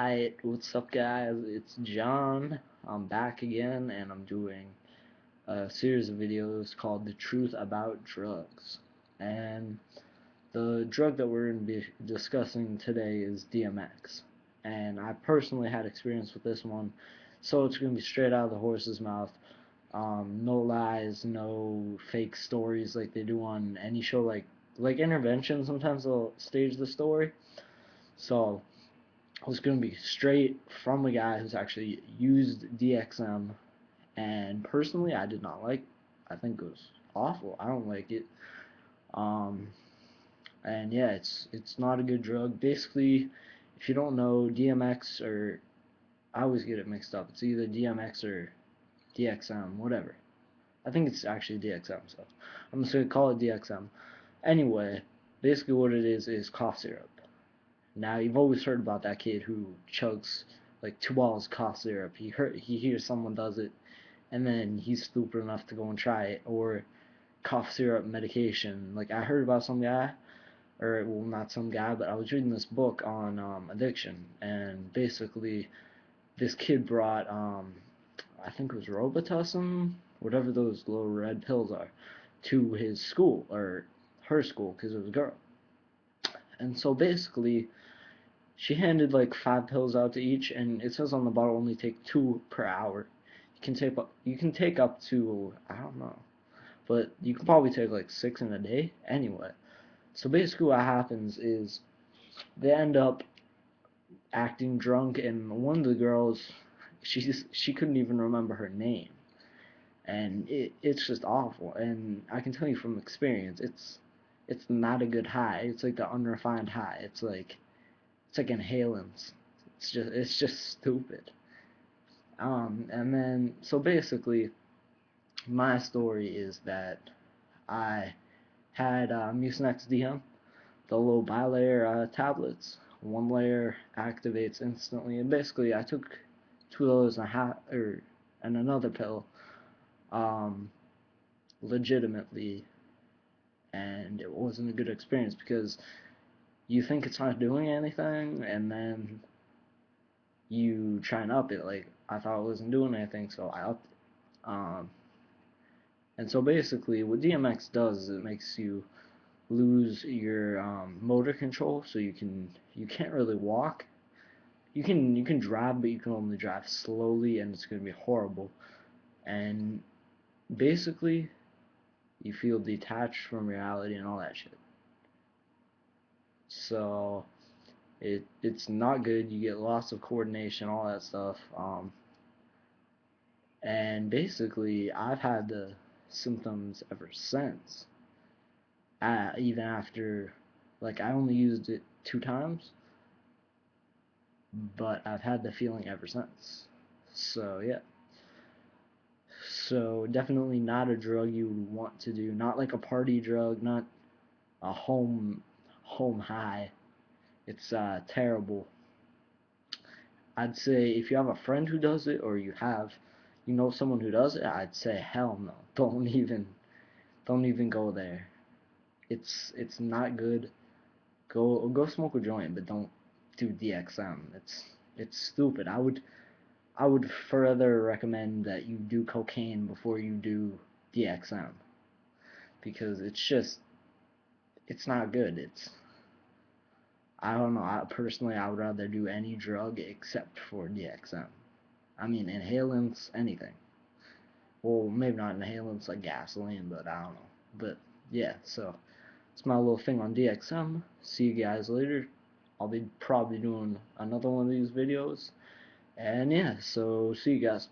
Hi, what's up guys? It's John. I'm back again and I'm doing a series of videos called The Truth About Drugs. And the drug that we're going to be discussing today is DMX. And I personally had experience with this one, so it's going to be straight out of the horse's mouth. No lies, no fake stories like they do on any show like Intervention. Sometimes they'll stage the story. So was going to be straight from a guy who's actually used DXM, and personally, I did not like. I think it was awful. I don't like it. Um, and yeah, it's not a good drug. Basically, if you don't know, DMX or I always get it mixed up. It's either DMX or DXM, whatever. I think it's actually DXM, so I'm just gonna call it DXM. Anyway, basically what it is cough syrup. Now you've always heard about that kid who chugs like 2 bottles of cough syrup. He hears someone does it, and then he's stupid enough to go and try it. Or cough syrup medication. Like I heard about some guy, or well, not some guy, but I was reading this book on addiction, and basically this kid brought I think it was Robitussin, whatever those little red pills are, to his school or her school because it was a girl. And so basically she handed like 5 pills out to each, and it says on the bottle only take 2 per hour. You can take up to I don't know, but you can probably take like 6 in a day anyway. So basically, what happens is they end up acting drunk, and one of the girls, she couldn't even remember her name, and it's just awful. And I can tell you from experience, it's not a good high. It's like the unrefined high. It's like inhalants. It's just stupid. And then so basically, my story is that I had Mucinex DM, the little bilayer tablets. One layer activates instantly, and basically I took 2 of those and another pill, um, legitimately, and it wasn't a good experience because you think it's not doing anything, and then you try and up it. Like I thought it wasn't doing anything, so I upped it. And so basically, what DMX does is it makes you lose your motor control, so you can't really walk. You can drive, but you can only drive slowly, and it's gonna be horrible. And basically, you feel detached from reality and all that shit. So it's not good. You get loss of coordination, all that stuff. And basically, I've had the symptoms ever since. Even after, like, I only used it 2 times, but I've had the feeling ever since. So yeah. So definitely not a drug you would want to do. Not like a party drug, not a home high. It's terrible. I'd say if you have a friend who does it, or you know someone who does it, I'd say hell no. Don't even go there. It's not good. Go smoke a joint, but don't do DXM. It's stupid. I would further recommend that you do cocaine before you do DXM, because it's not good. I don't know. Personally, I would rather do any drug except for DXM. I mean, inhalants, anything. Well, maybe not inhalants like gasoline, but I don't know. But yeah, so it's my little thing on DXM. See you guys later. I'll be probably doing another one of these videos. And yeah, so see you guys.